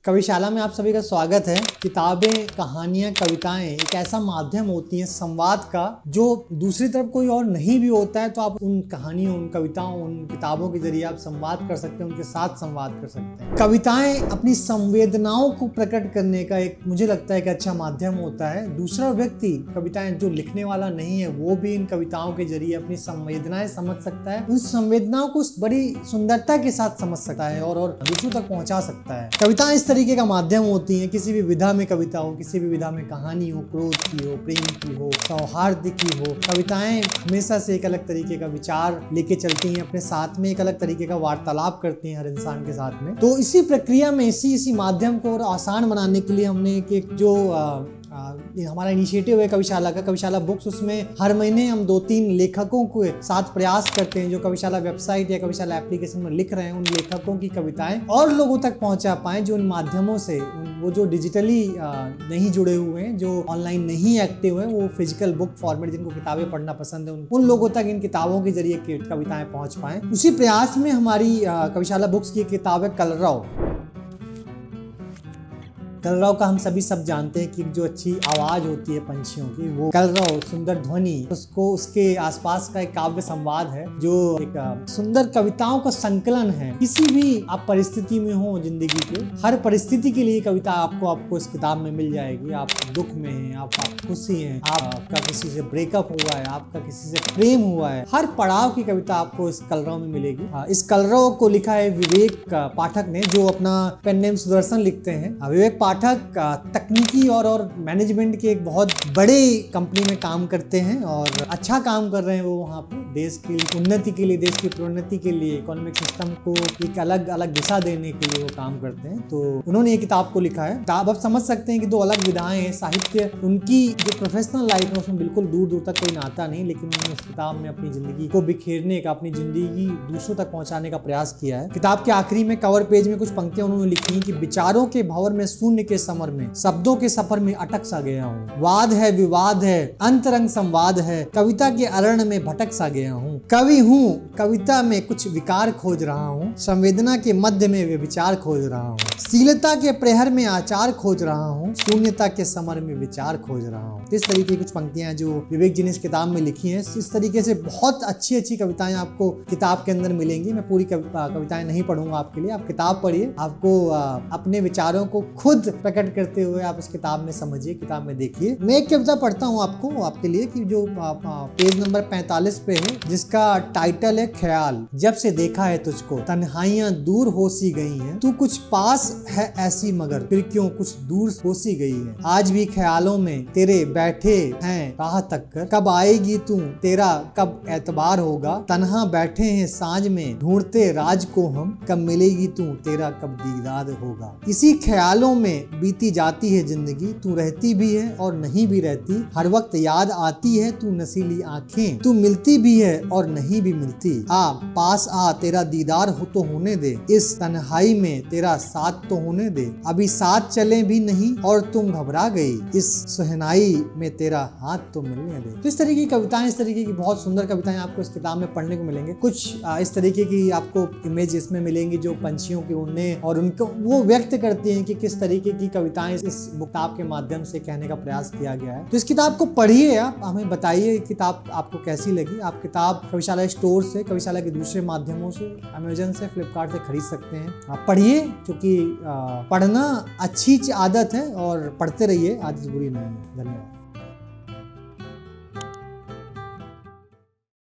कविशाला में आप सभी का स्वागत है। किताबें, कहानियां, कविताएं एक ऐसा माध्यम होती हैं संवाद का, जो दूसरी तरफ कोई और नहीं भी होता है तो आप उन कहानियों, उन कविताओं, उन किताबों के जरिए आप संवाद कर सकते हैं, उनके साथ संवाद कर सकते हैं। कविताएं अपनी संवेदनाओं को प्रकट करने का एक, मुझे लगता है, एक अच्छा माध्यम होता है। दूसरा व्यक्ति, कविताएं जो लिखने वाला नहीं है, वो भी इन कविताओं के जरिए अपनी संवेदनाएं समझ सकता है, उन संवेदनाओं को बड़ी सुंदरता के साथ समझ सकता है और दूसरों तक पहुंचा सकता है। कविताएं इस तरीके का माध्यम होती हैं। किसी भी विधा में कविता हो, किसी भी विधा में कहानी हो, क्रोध की हो, प्रेम की हो, सौहार्द की हो, कविताएं हमेशा से एक अलग तरीके का विचार लेके चलती हैं, अपने साथ में एक अलग तरीके का वार्तालाप करती हैं हर इंसान के साथ में। तो इसी प्रक्रिया में, इसी माध्यम को और आसान बनाने के लिए हमने एक जो हमारा इनिशिएटिव है कविशाला का, कविशाला बुक्स, उसमें हर महीने हम 2-3 लेखकों के साथ प्रयास करते हैं जो कविशाला वेबसाइट या कविशाला एप्लीकेशन में लिख रहे हैं, उन लेखकों की कविताएं और लोगों तक पहुंचा पाएं जो उन माध्यमों से, वो जो डिजिटली नहीं जुड़े हुए हैं, जो ऑनलाइन नहीं एक्टिव हैं, वो फिजिकल बुक फॉर्मेट, जिनको किताबें पढ़ना पसंद है, उन लोगों तक इन किताबों के जरिए कविताएं पहुंच पाएं। उसी प्रयास में हमारी कविशाला बुक्स की किताब है कलरव। कलरव का हम सभी सब जानते हैं कि जो अच्छी आवाज होती है पंछियों की, वो कलरव, सुंदर ध्वनि, उसको, उसके आसपास का एक काव्य संवाद है जो एक सुंदर कविताओं का संकलन है। किसी भी आप परिस्थिति में हो जिंदगी के, हर परिस्थिति के लिए कविता आपको इस किताब में मिल जाएगी। आप दुख में हैं, आप खुशी हैं, आपका किसी से ब्रेकअप हुआ है, आपका किसी से प्रेम हुआ है, हर पड़ाव की कविता आपको इस कलरव में मिलेगी। इस कलरव को लिखा है विवेक पाठक ने, जो अपना पेन नेम सुदर्शन लिखते हैं। विवेक पाठक तकनीकी और मैनेजमेंट के एक बहुत बड़े कंपनी में काम करते हैं और अच्छा काम कर रहे हैं वो वहाँ पे, देश की उन्नति के लिए, देश की प्रोन्नति के लिए, इकोनॉमिक सिस्टम को एक अलग अलग दिशा देने के लिए वो काम करते हैं। तो उन्होंने ये किताब को लिखा है। आप समझ सकते हैं कि दो अलग विधाएं हैं। साहित्य, उनकी जो प्रोफेशनल लाइफ है उसमें बिल्कुल दूर दूर तक कोई नाता नहीं, लेकिन उन्होंने उस किताब में अपनी जिंदगी को बिखेरने का, अपनी जिंदगी दूसरों तक पहुंचाने का प्रयास किया है। किताब के आखिरी में कवर पेज में कुछ पंक्तियां उन्होंने लिखी कि विचारों के भंवर में, शून्य के समर में, शब्दों के सफर में अटक सा गया हूँ। वाद है, विवाद है, अंतरंग संवाद है, कविता के अरण्य में भटक सा गया हूँ। कवि हूँ, कविता में कुछ विकार खोज रहा हूँ, संवेदना के मध्य में वे विचार खोज रहा हूँ, शीलता के प्रहर में आचार खोज रहा हूँ, शून्यता के समर में विचार खोज रहा हूँ। इस तरीके की कुछ पंक्तियां जो विवेक जी ने इस किताब में लिखी हैं। इस तरीके से बहुत अच्छी अच्छी कविताएं आपको किताब के अंदर मिलेंगी। मैं पूरी कविताएं नहीं पढ़ूंगा आपके लिए, आप किताब पढ़िए, आपको अपने विचारों को खुद प्रकट करते हुए आप इस किताब में समझिए, किताब में देखिए। मैं एक कविता पढ़ता हूँ आपके लिए कि जो पेज नंबर 45 पे है, जिसका टाइटल है ख्याल। जब से देखा है तुझको, तन्हाइयां दूर हो सी गई हैं, तू कुछ पास है ऐसी मगर फिर क्यों कुछ दूर हो सी गई है। आज भी ख्यालों में तेरे बैठे हैं राह तक कर, कब आएगी तू, तेरा कब एतबार होगा। तन्हा बैठे हैं सांझ में, ढूंढते राज को हम, कब मिलेगी तू, तेरा कब दीदार होगा। इसी ख्यालों में बीती जाती है जिंदगी, तू रहती भी है और नहीं भी रहती, हर वक्त याद आती है तू नशीली आंखें, तू मिलती भी है और नहीं भी मिलती। आ पास आ, तेरा दीदार हो तो होने दे, इस तन्हाई में तेरा साथ तो होने दे। अभी साथ चले भी नहीं और तुम घबरा गई, इस सुहनाई में तेरा हाथ तो मिलने दे। तो इस तरीके की कविताएं, इस तरीके की बहुत सुंदर कविताएं आपको इस किताब में पढ़ने को मिलेंगे। कुछ इस तरीके की आपको इमेज इसमें मिलेंगी जो पंछियों के उड़ने और उनको वो व्यक्त करती हैं कि किस तरीके की कविताएं इस किताब के माध्यम से कहने का प्रयास किया गया है। तो इस किताब को पढ़िए, आप हमें बताइए किताब आपको कैसी लगी। आप किताब कविशाला स्टोर से, कविशाला के दूसरे माध्यमों से, अमेजन से, फ्लिपकार्ट से खरीद सकते हैं। आप पढ़िए, क्योंकि पढ़ना अच्छी आदत है और पढ़ते रहिए, आदत बुरी नहीं है। धन्यवाद।